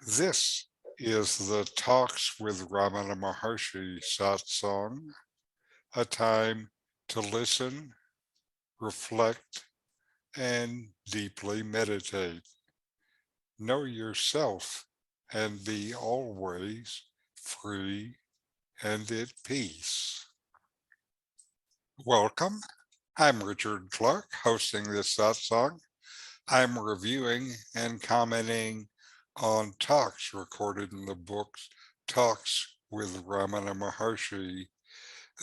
This is the Talks with Ramana Maharshi satsang, a time to listen, reflect, and deeply meditate. Know yourself and be always free and at peace. Welcome. I'm Richard Clarke, hosting this satsang. I'm reviewing and commenting on talks recorded in the books Talks with Ramana Maharshi.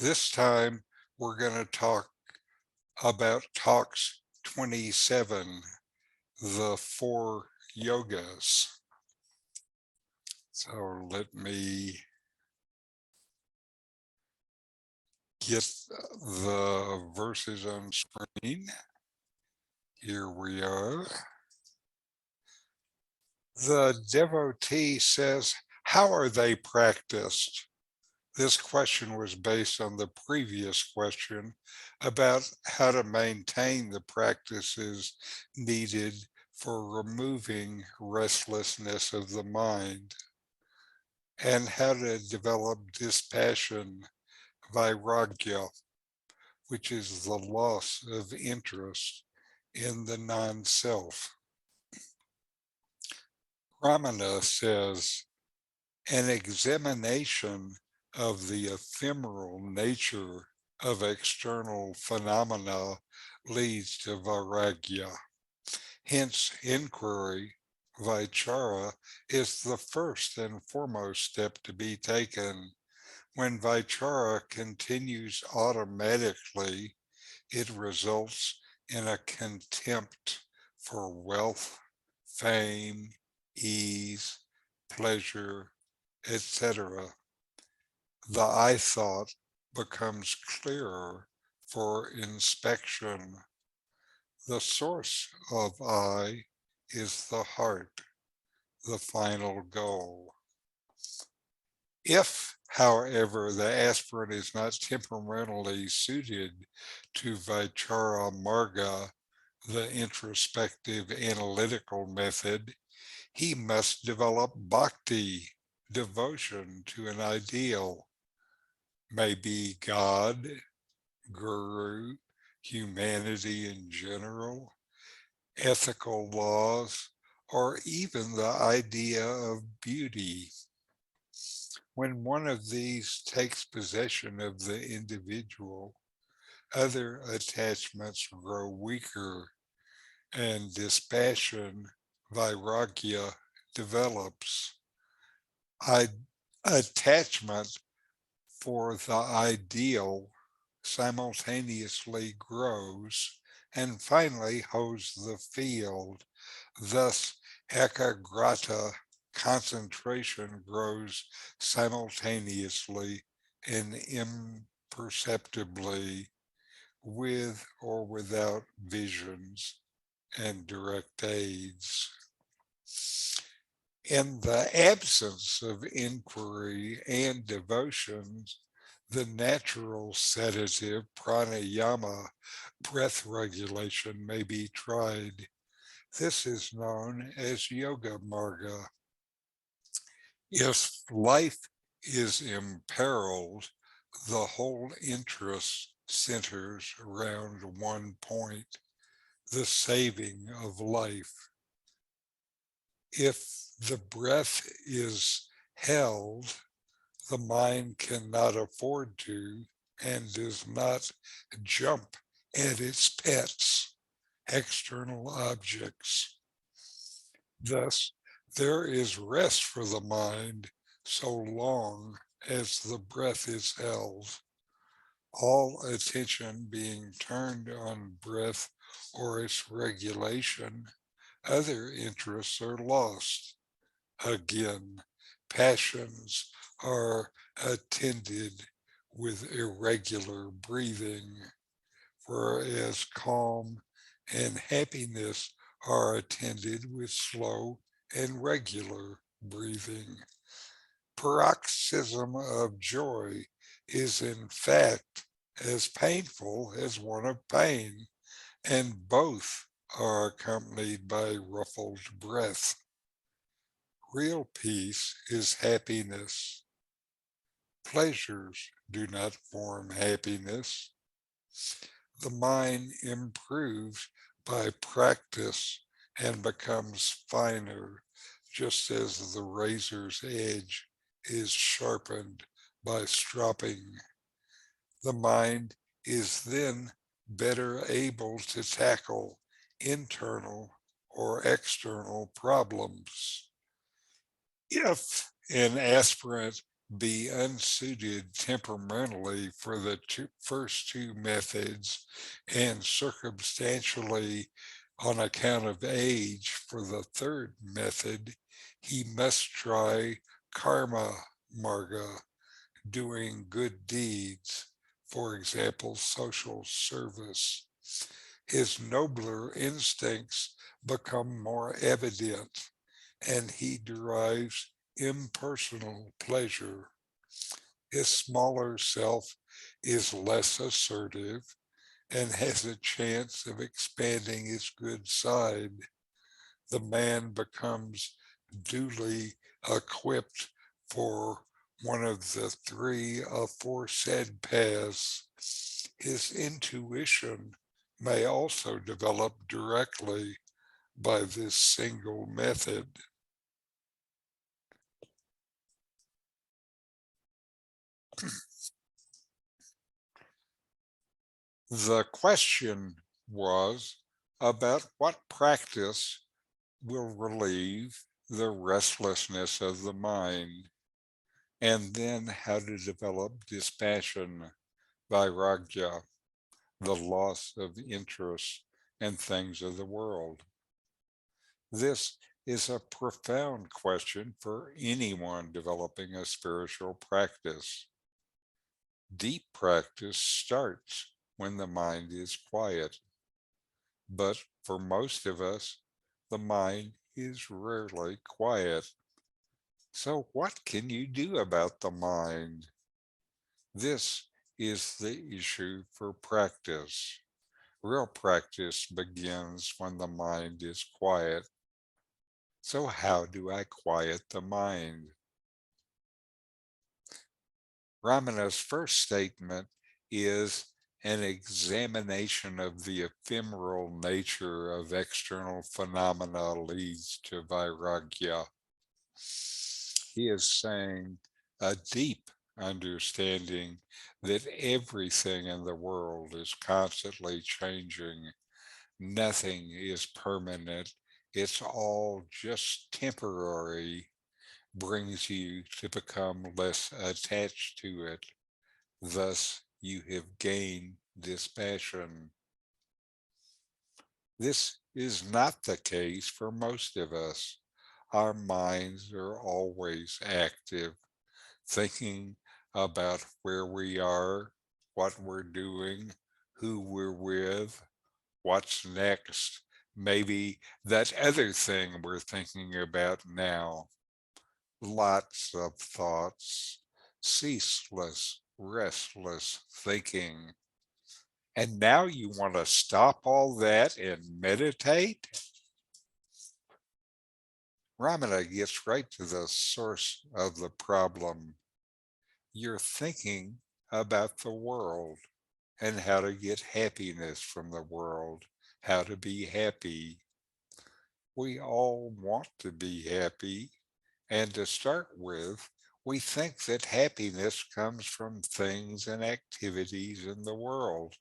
This time we're going to talk about Talks 27, the Four Yogas. So let me get the verses on screen. Here we are. The devotee says, how are they practiced? This question was based on the previous question about how to maintain the practices needed for removing restlessness of the mind and how to develop dispassion, vairagya, which is the loss of interest in the non-self. Ramana says, an examination of the ephemeral nature of external phenomena leads to vairagya. Hence, inquiry, vichara, is the first and foremost step to be taken. When vichara continues automatically, it results in a contempt for wealth, fame, ease, pleasure, etc. The I thought becomes clearer for inspection. The source of I is the heart, the final goal. If, however, the aspirant is not temperamentally suited to Vichara Marga, the introspective analytical method, he must develop bhakti, devotion to an ideal, maybe God, guru, humanity in general, ethical laws, or even the idea of beauty. When one of these takes possession of the individual, other attachments grow weaker and dispassion, vairagya, develops. Attachment for the ideal simultaneously grows and finally holds the field. Thus, ekagrata, concentration, grows simultaneously and imperceptibly with or without visions and direct aids. In the absence of inquiry and devotions, the natural sedative pranayama, breath regulation, may be tried. This is known as Jnana Marga. If life is imperiled, the whole interest centers around one point, the saving of life. If the breath is held, the mind cannot afford to and does not jump at its pets, external objects. Thus, there is rest for the mind so long as the breath is held. All attention being turned on breath or its regulation, other interests are lost. Again, passions are attended with irregular breathing, whereas calm and happiness are attended with slow and regular breathing. Paroxysm of joy is in fact as painful as one of pain, and both are accompanied by ruffled breath. Real peace is happiness. Pleasures do not form happiness. The mind improves by practice and becomes finer, just as the razor's edge is sharpened by stropping. The mind is then better able to tackle internal or external problems. If an aspirant be unsuited temperamentally for the first two methods and circumstantially on account of age for the third method, he must try karma marga, doing good deeds, for example, social service. His nobler instincts become more evident and he derives impersonal pleasure. His smaller self is less assertive and has a chance of expanding his good side. The man becomes duly equipped for one of the three aforesaid paths. His intuition may also develop directly by this single method. The question was about what practice will relieve the restlessness of the mind, and then how to develop dispassion, vairagya, the loss of interest in things of the world. This is a profound question for anyone developing a spiritual practice. Deep practice starts when the mind is quiet, but for most of us, the mind is rarely quiet. So, what can you do about the mind? This is the issue for practice. Real practice begins when the mind is quiet. So, how do I quiet the mind? Ramana's first statement is an examination of the ephemeral nature of external phenomena leads to vairagya. He is saying a deep understanding that everything in the world is constantly changing. Nothing is permanent. It's all just temporary, brings you to become less attached to it. Thus, you have gained dispassion. This is not the case for most of us. Our minds are always active, thinking about where we are, what we're doing, who we're with, what's next, maybe that other thing we're thinking about now. Lots of thoughts, ceaseless, restless thinking. And now you want to stop all that and meditate? Ramana gets right to the source of the problem. You're thinking about the world and how to get happiness from the world, how to be happy. We all want to be happy. And to start with, we think that happiness comes from things and activities in the world.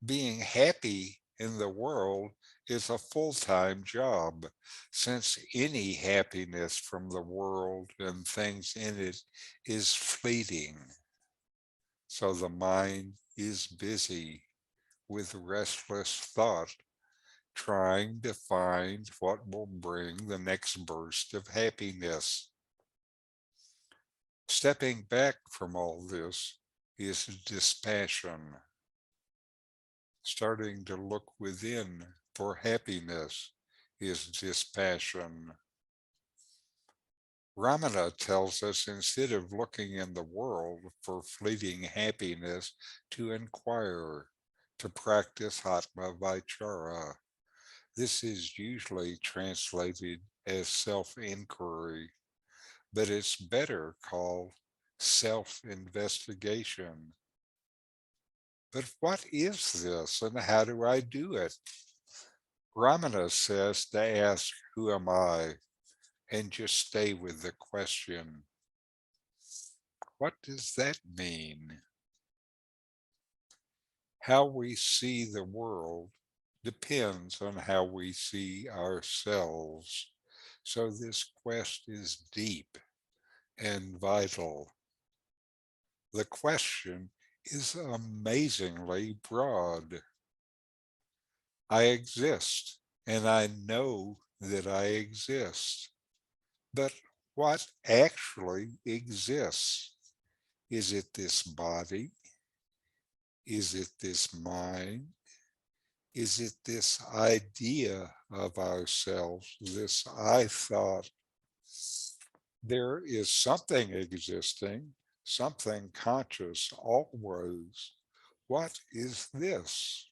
Being happy in the world is a full-time job, since any happiness from the world and things in it is fleeting. So the mind is busy with restless thought, trying to find what will bring the next burst of happiness. Stepping back from all this is dispassion, starting to look within for happiness is dispassion. Ramana tells us instead of looking in the world for fleeting happiness, to inquire, to practice Atma Vichara. This is usually translated as self-inquiry, but it's better called self-investigation. But what is this and how do I do it? Ramana says to ask, who am I? And just stay with the question. What does that mean? How we see the world depends on how we see ourselves. So this quest is deep and vital. The question is amazingly broad. I exist, and I know that I exist. But what actually exists? Is it this body? Is it this mind? Is it this idea of ourselves, this I thought? There is something existing, something conscious always. What is this?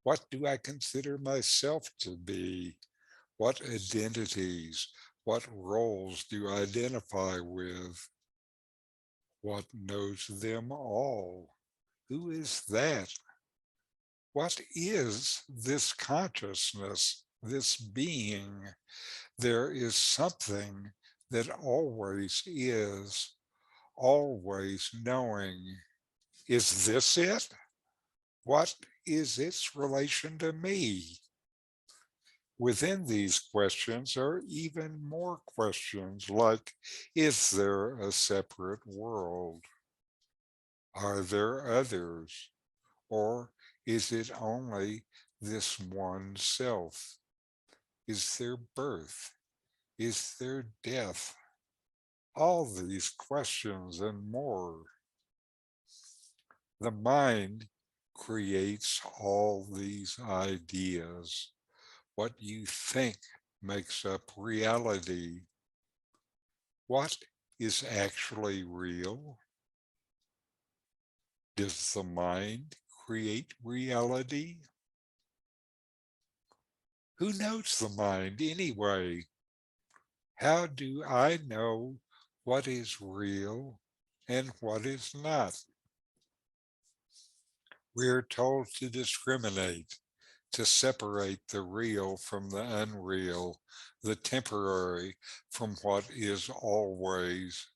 What do I consider myself to be? What identities, what roles do I identify with? What knows them all? Who is that? What is this consciousness, this being? There is something that always is, always knowing. Is this it? What is its relation to me? Within these questions are even more questions like, is there a separate world? Are there others? Or is it only this one self? Is there birth? Is there death? All these questions and more. The mind creates all these ideas. What you think makes up reality. What is actually real? Does the mind create reality? Who knows the mind anyway? How do I know what is real and what is not? We're told to discriminate, to separate the real from the unreal, the temporary from what is always.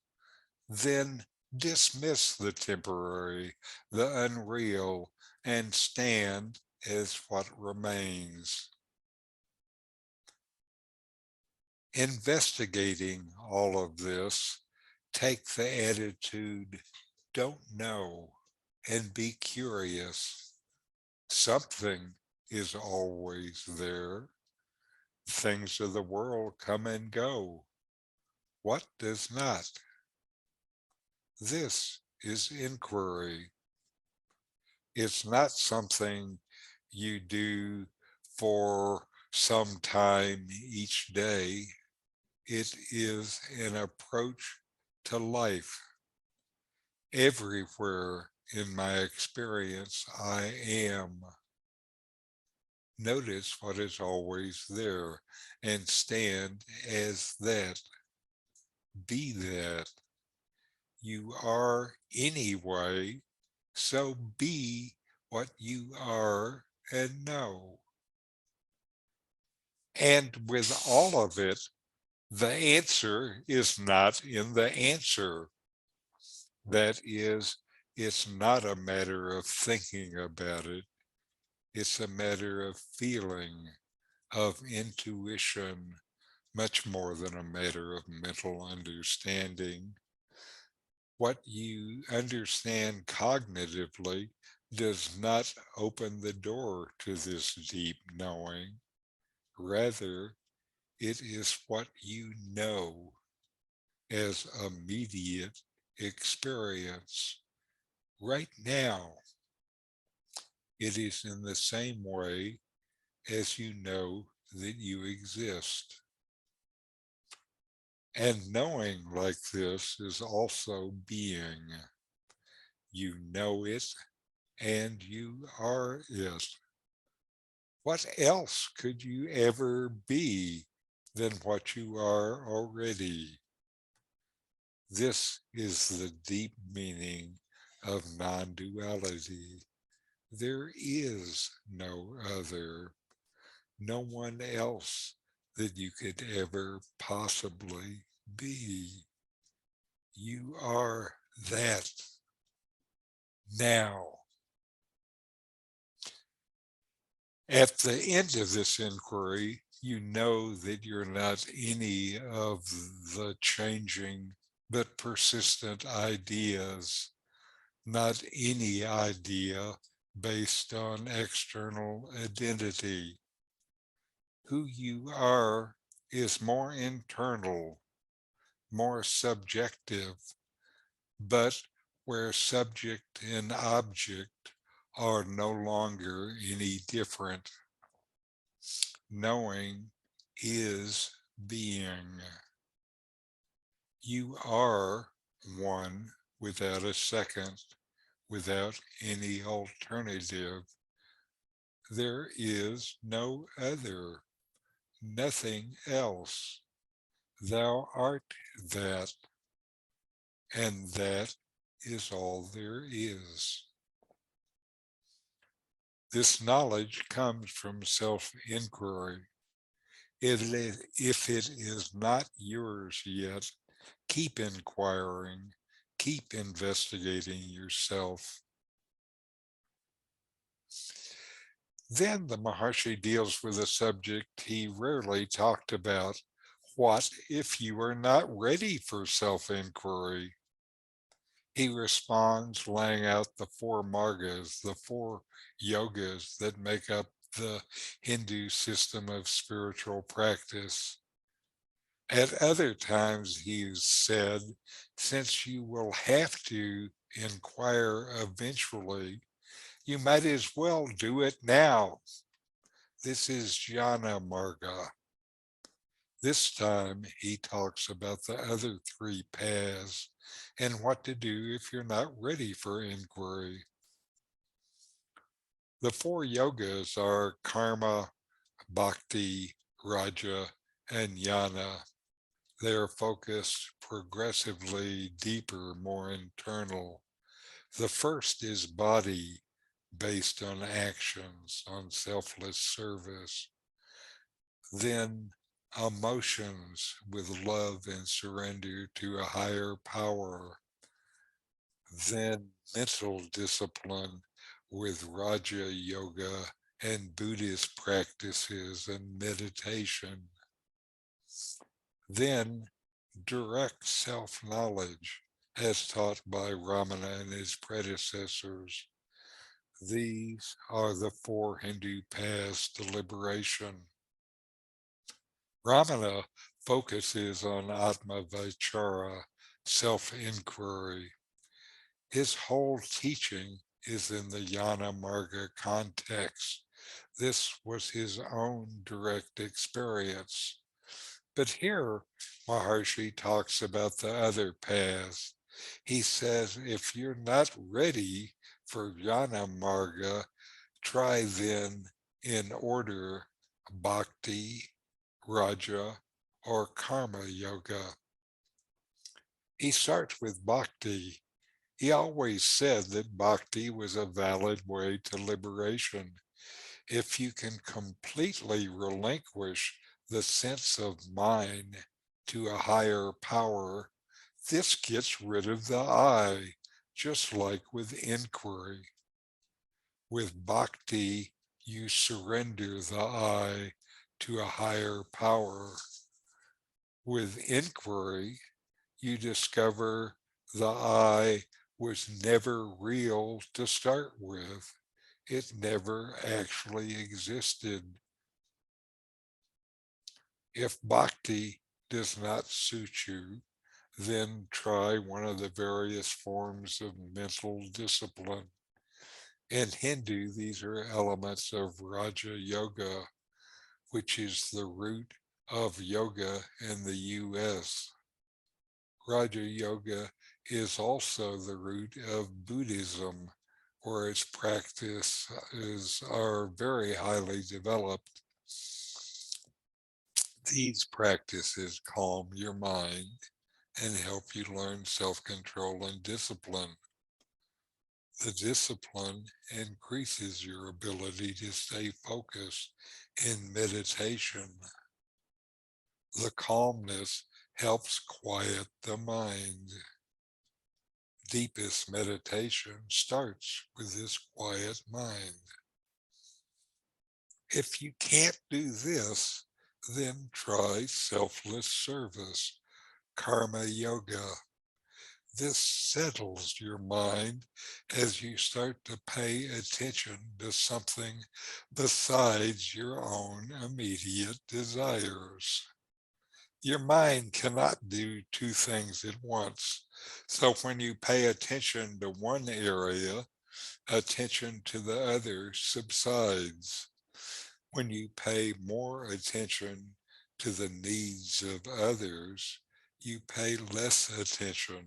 Then dismiss the temporary, the unreal, and stand as what remains. Investigating all of this, take the attitude, don't know, and be curious. Something is always there. Things of the world come and go. What does not? This is inquiry. It's not something you do for some time each day. It is an approach to life. Everywhere in my experience, I am. Notice what is always there and stand as that. Be that. You are anyway, so be what you are and know. And with all of it, the answer is not in the answer. That is, it's not a matter of thinking about it. It's a matter of feeling, of intuition, much more than a matter of mental understanding. What you understand cognitively does not open the door to this deep knowing. Rather, it is what you know as immediate experience. Right now, it is in the same way as you know that you exist. And knowing like this is also being. You know it and you are it. What else could you ever be than what you are already? This is the deep meaning of non duality. There is no other, no one else that you could ever possibly be. You are that now. At the end of this inquiry, you know that you're not any of the changing but persistent ideas, not any idea based on external identity. Who you are is more internal, more subjective, but where subject and object are no longer any different. Knowing is being. You are one without a second, without any alternative. There is no other, nothing else. Thou art that, and that is all there is. This knowledge comes from self inquiry. If it is not yours yet, keep inquiring, keep investigating yourself. Then the Maharshi deals with a subject he rarely talked about. What if you are not ready for self inquiry? He responds, laying out the four margas, the four yogas that make up the Hindu system of spiritual practice. At other times, he's said, since you will have to inquire eventually, you might as well do it now. This is Jnana Marga. This time, he talks about the other three paths and what to do if you're not ready for inquiry. The four yogas are karma, bhakti, raja, and jnana. They are focused progressively deeper, more internal. The first is body, based on actions, on selfless service. Then emotions with love and surrender to a higher power. Then mental discipline with Raja Yoga and Buddhist practices and meditation. Then direct self-knowledge as taught by Ramana and his predecessors. These are the four Hindu paths to liberation. Ramana focuses on Atma Vichara, self-inquiry. His whole teaching is in the Jnana Marga context. This was his own direct experience. But here, Maharshi talks about the other paths. He says, if you're not ready for Jnana Marga, try then in order Bhakti, Raja, or Karma Yoga. He starts with Bhakti. He always said that Bhakti was a valid way to liberation. If you can completely relinquish the sense of mine to a higher power, this gets rid of the I, just like with inquiry. With bhakti, you surrender the I to a higher power. With inquiry, you discover the I was never real to start with. It never actually existed. If bhakti does not suit you, then try one of the various forms of mental discipline. In Hindu, these are elements of Raja Yoga, which is the root of yoga in the US. Raja Yoga is also the root of Buddhism, where its practices are very highly developed. These practices calm your mind and help you learn self-control and discipline. The discipline increases your ability to stay focused in meditation. The calmness helps quiet the mind. Deepest meditation starts with this quiet mind. If you can't do this, then try selfless service, karma yoga. This settles your mind as you start to pay attention to something besides your own immediate desires. Your mind cannot do two things at once. So when you pay attention to one area, attention to the other subsides. When you pay more attention to the needs of others, you pay less attention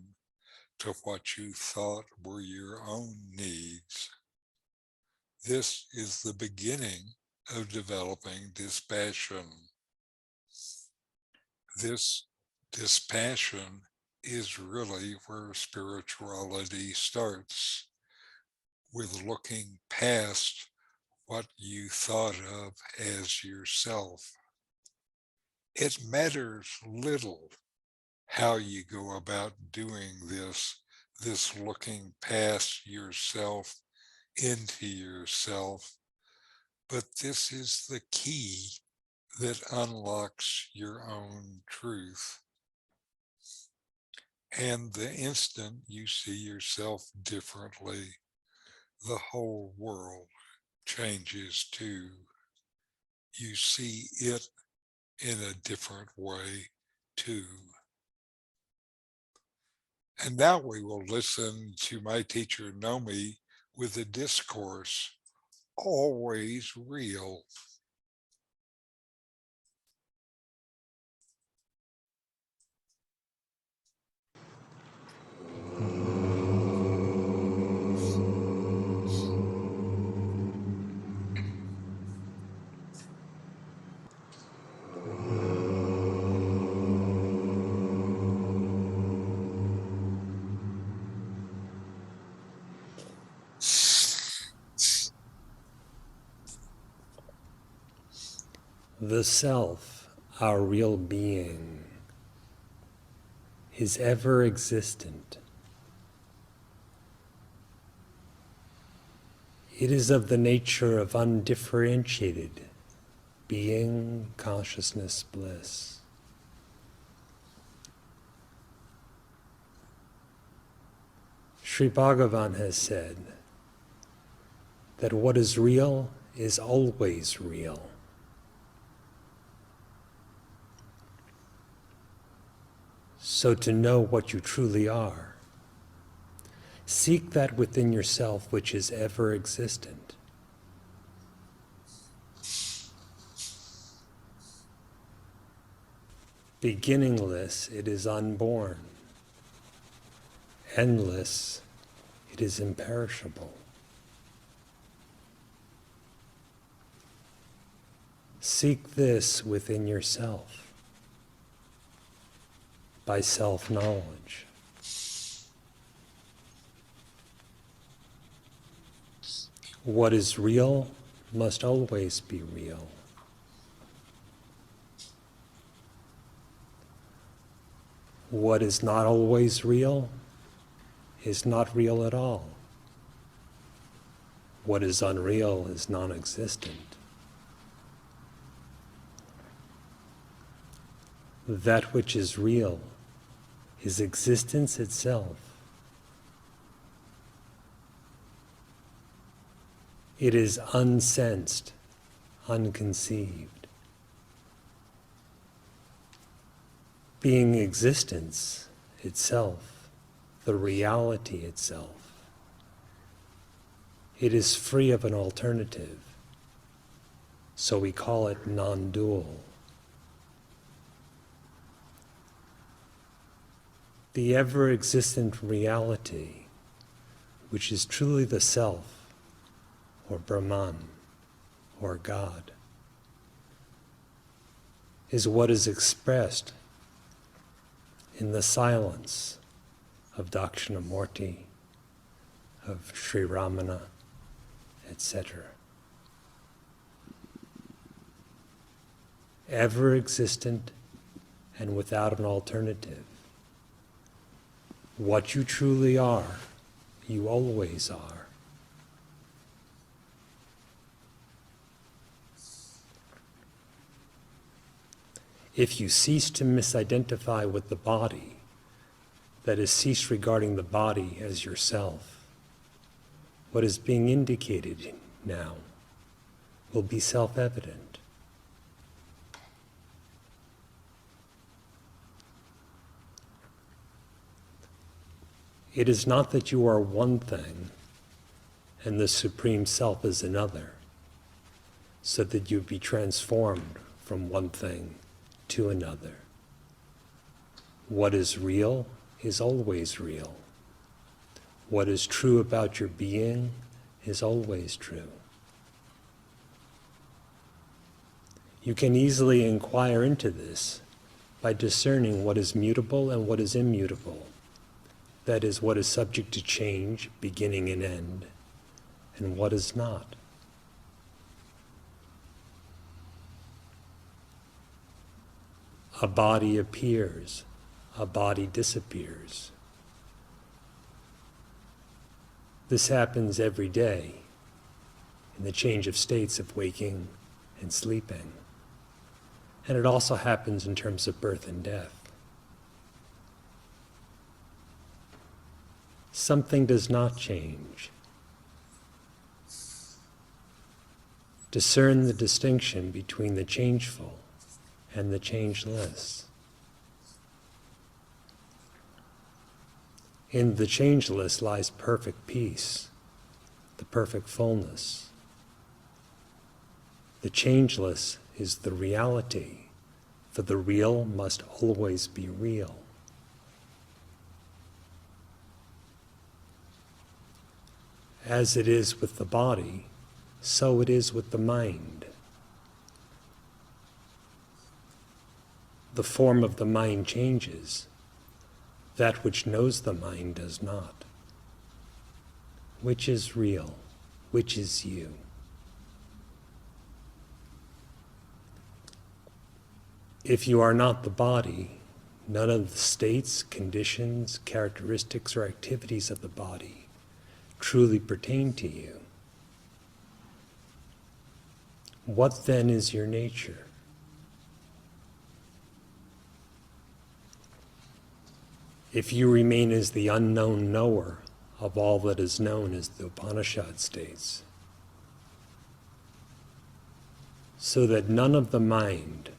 to what you thought were your own needs. This is the beginning of developing dispassion. This dispassion is really where spirituality starts, with looking past what you thought of as yourself. It matters little how you go about doing this looking past yourself into yourself, but this is the key that unlocks your own truth. And the instant you see yourself differently, the whole world changes too. You see it in a different way too. And now we will listen to my teacher Nomi with the discourse, Always Real. The self, our real being, is ever existent. It is of the nature of undifferentiated being, consciousness, bliss. Sri Bhagavan has said that what is real is always real. So to know what you truly are, seek that within yourself which is ever existent. Beginningless, it is unborn. Endless, it is imperishable. Seek this within yourself by self-knowledge. What is real must always be real. What is not always real is not real at all. What is unreal is non-existent. That which is real is existence itself. It is unsensed, unconceived. Being existence itself, the reality itself. It is free of an alternative, so we call it non-dual. The ever-existent reality which is truly the self, or Brahman, or God, is what is expressed in the silence of Dakshinamurti, of Sri Ramana, etc. Ever existent and without an alternative. What you truly are, you always are. If you cease to misidentify with the body, that is, cease regarding the body as yourself, what is being indicated now will be self-evident. It is not that you are one thing and the Supreme Self is another, so that you be transformed from one thing to another. What is real is always real. What is true about your being is always true. You can easily inquire into this by discerning what is mutable and what is immutable. That is, what is subject to change, beginning and end, and what is not. A body appears, a body disappears. This happens every day in the change of states of waking and sleeping. And it also happens in terms of birth and death. Something does not change. Discern the distinction between the changeful and the changeless. In the changeless lies perfect peace, the perfect fullness. The changeless is the reality, for the real must always be real. As it is with the body, so it is with the mind. The form of the mind changes. That which knows the mind does not. Which is real? Which is you? If you are not the body, none of the states, conditions, characteristics, or activities of the body truly pertain to you. What then is your nature? If you remain as the unknown knower of all that is known as the Upanishad states, so that none of the mind,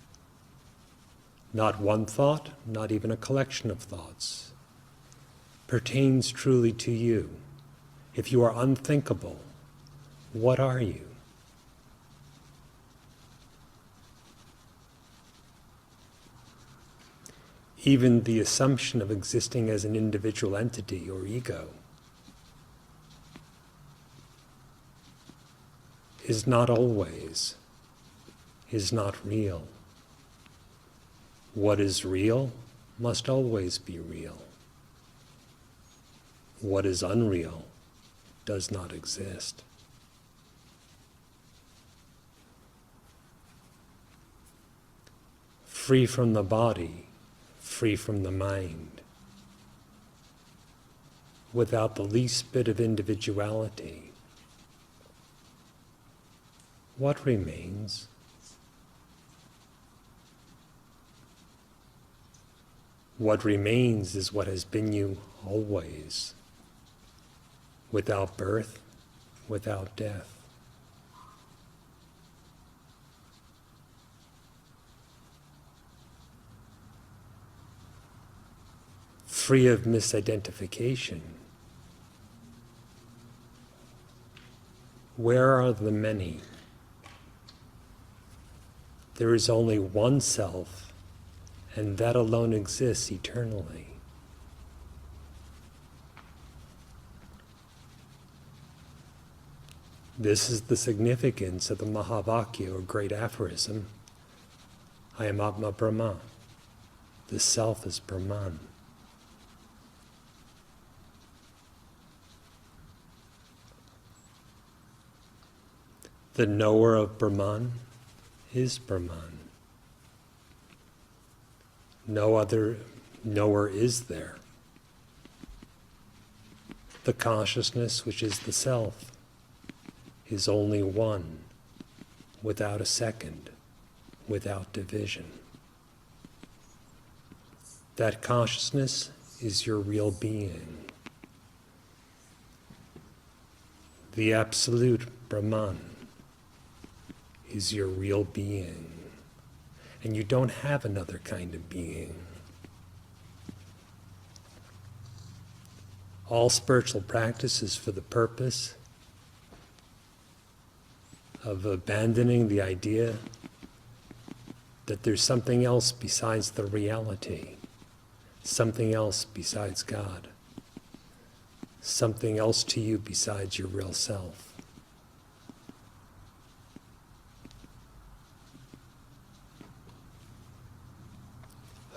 not one thought, not even a collection of thoughts, pertains truly to you. If you are unthinkable, what are you? Even the assumption of existing as an individual entity or ego is not always, is not real. What is real must always be real. What is unreal does not exist. Free from the body, free from the mind, without the least bit of individuality, what remains? What remains is what has been you always, without birth, without death. Free of misidentification. Where are the many? There is only one self, and that alone exists eternally. This is the significance of the Mahavakya, or great aphorism, I am Atma Brahma. The self is Brahman. The knower of Brahman is Brahman. No other knower is there. The consciousness, which is the self, is only one, without a second, without division. That consciousness is your real being. The absolute Brahman is your real being. And you don't have another kind of being. All spiritual practice is for the purpose of abandoning the idea that there's something else besides the reality, something else besides God, something else to you besides your real self.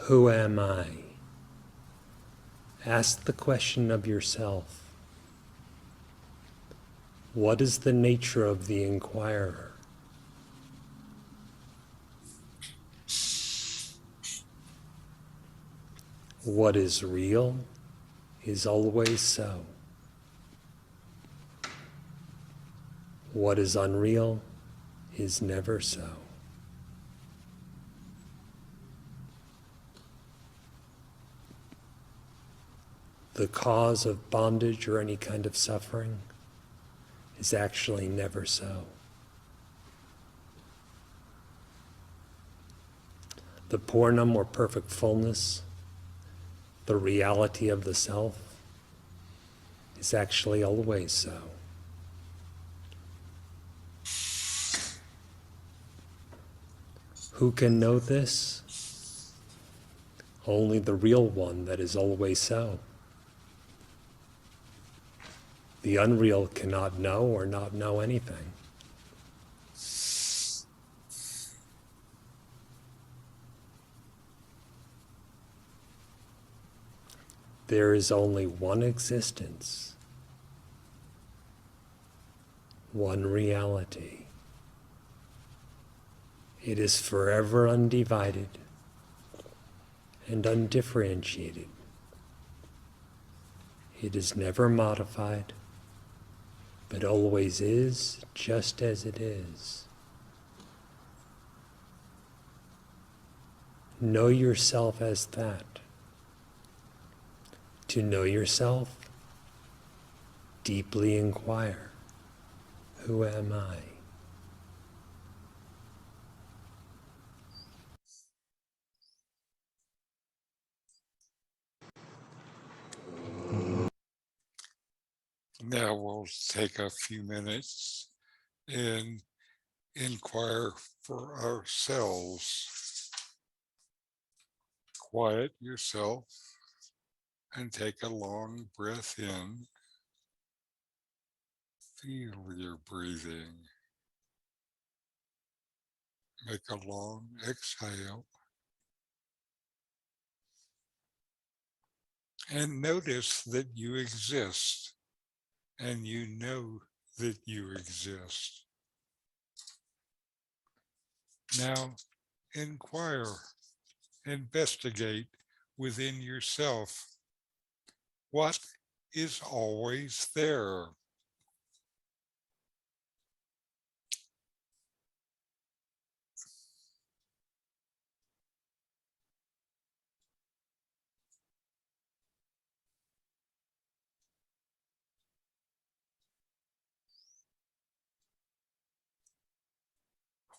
Who am I? Ask the question of yourself. What is the nature of the inquirer? What is real is always so. What is unreal is never so. The cause of bondage or any kind of suffering is actually never so. The Purnam, or perfect fullness, the reality of the self, is actually always so. Who can know this? Only the real one that is always so. The unreal cannot know or not know anything. There is only one existence, one reality. It is forever undivided and undifferentiated. It is never modified, but always is just as it is. Know yourself as that. To know yourself, deeply inquire, who am I? Now we'll take a few minutes and inquire for ourselves. Quiet yourself and take a long breath in. Feel your breathing. Make a long exhale. And notice that you exist and you know that you exist. Now inquire, investigate within yourself what is always there.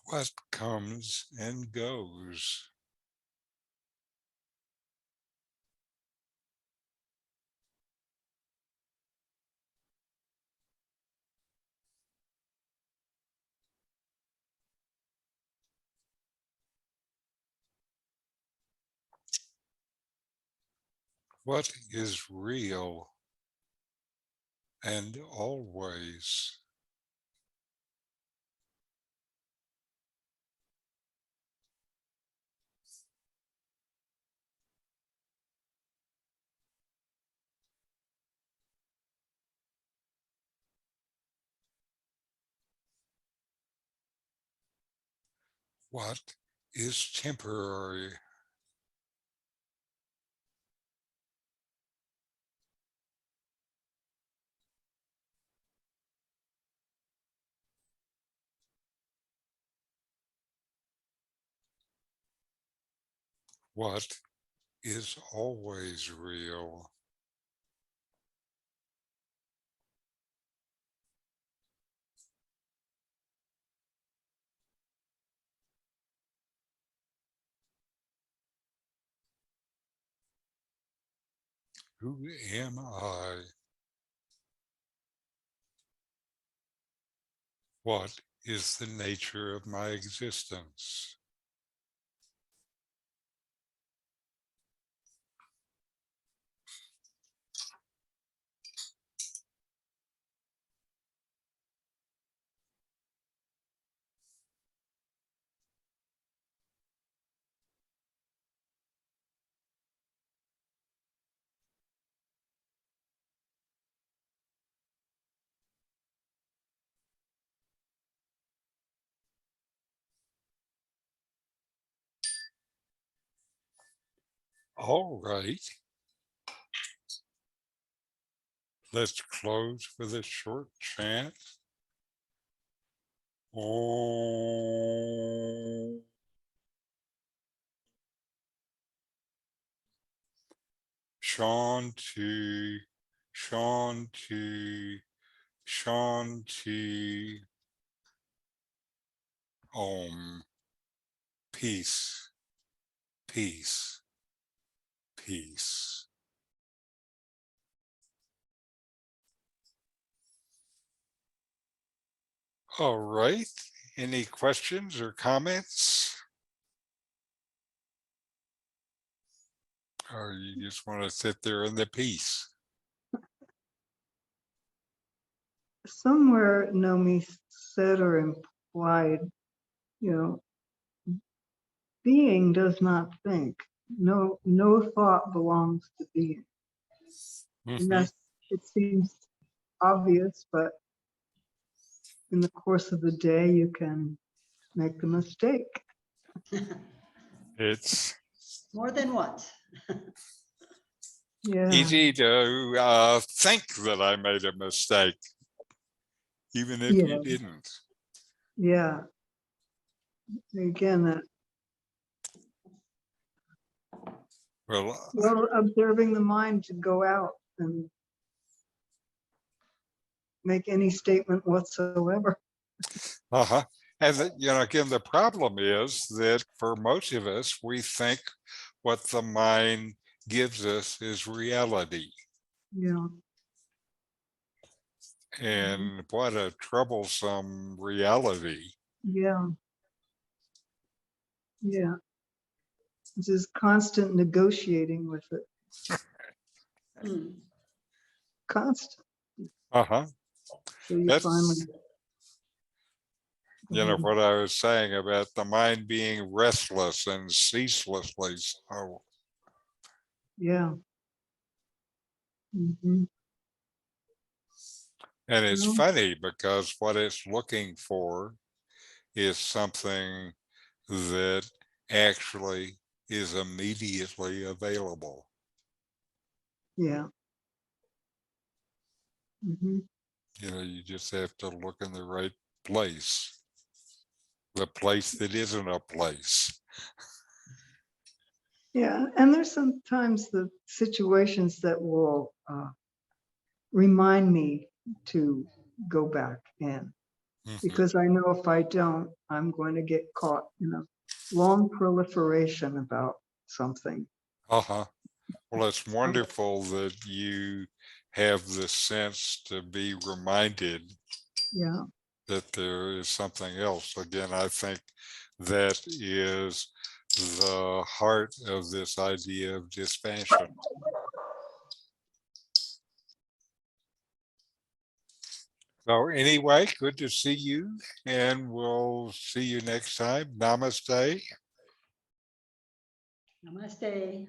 What comes and goes. What is real and always. What is temporary? What is always real? Who am I? What is the nature of my existence? All right, let's close with a short chant. Om Shanti, Shanti, Shanti. Om. Peace, peace, peace. All right. Any questions or comments? Or you just want to sit there in the peace? Somewhere Nomi said or implied, you know, being does not think. No thought belongs to being. And Mhm. that's, it seems obvious, but in the course of the day, you can make the mistake. It's More than once. Yeah, easy to think that I made a mistake, even if you yeah, didn't. yeah. Again, Well, observing the mind to go out and make any statement whatsoever. uh-huh. And again, the problem is that for most of us, we think what the mind gives us is reality. Yeah. And what a troublesome reality. Yeah. Yeah. Just constant negotiating with it. Hmm. Constant. Uh-huh. So you finally. That's, what I was saying about the mind being restless and ceaselessly so. Yeah. Mm-hmm. And it's Well, funny because what it's looking for is something that actually is immediately available. yeah. Mm-hmm. You just have to look in the right place, the place that isn't a place. Yeah. And there's sometimes the situations that will remind me to go back in, Mhm. because I know if I don't, I'm going to get caught in a long proliferation about something. Uh-huh. Well, it's wonderful that you have the sense to be reminded Yeah. that there is something else. Again, I think that is the heart of this idea of dispassion. So anyway, good to see you, and we'll see you next time. Namaste. Namaste.